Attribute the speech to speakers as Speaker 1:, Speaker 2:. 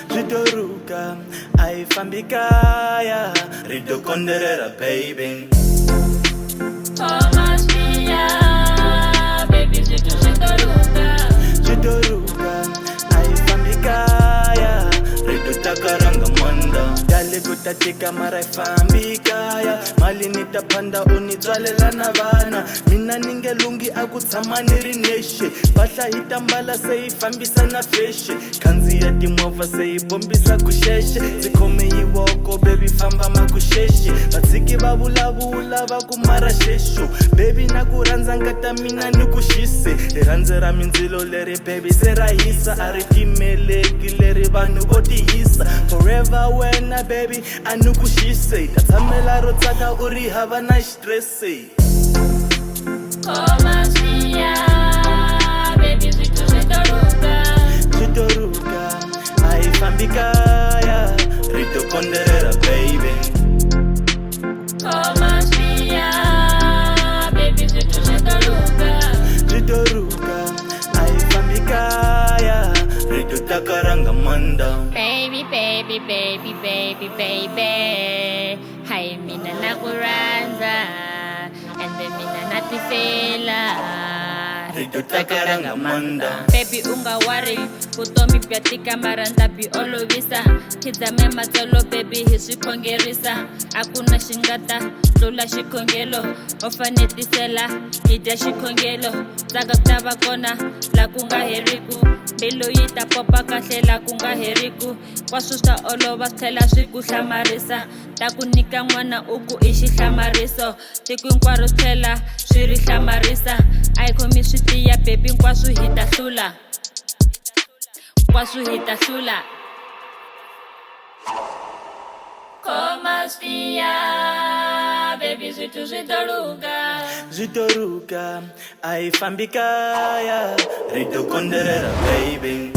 Speaker 1: Zitoruka, ai fambi kaya, rido konderera baby.
Speaker 2: Baby,
Speaker 1: Zitoruka, ai fambi kaya, rido takaranga manda. Dale kutatika mara fambi kaya, mali nitapanda unitswalela na vana. Mina ningelungi akutshama niri nexe, bahla hitambala se ifambisa na feshe. Kanzi ya timovha se ibombisa kusheshe, zikhome yivoko baby famba makusheshe. Vatsiki va vulavula va kumara xexo, baby na ku rhandza ngata mina ni ku xise. Rirhandze ra mindzilo leri baby se ra hisa, a ri timeleki leri vanhu vo tihisa. Forever wena baby a ni ku xise, ta tshamela ro tsaka u ri hava na xitrese.
Speaker 2: baby,
Speaker 1: Zitoruka, ai fambi kaya, rito konderera baby.
Speaker 2: baby,
Speaker 1: Zitoruka, ai fambi kaya, rito takaranga manda.
Speaker 2: baby, baby, baby, baby, baby. Hai mina nakuranza, and then mina natifela.
Speaker 1: Rito takaranga manda.
Speaker 2: Baby unga worry, vutomi bya tika mara ndabi olovisa. Khizame matsolo baby hi swikhongerisa, akuna xingata tlula xikhongelo. U fanetisela hi dya xikhongelo, tsaka ku ta va kona la ku nga heriku. Mbilu yi ta popa kahle la ku nga heriku. Kwaswo swa olova swi tlhela swi ku hlamarisa, ta ku nyika n'wana u ku i xihlamariso. Tiko hinkwaro swi tlhela swi ri hlamarisa, a hi khomi swi tiya baby hinkwaswo hi ta hlula, hinkwaswo hi ta hlula. Khoma swi tiya baby swithu swi ta luka.
Speaker 1: Zitoruka, ai fambi kaya, rito konderera baby.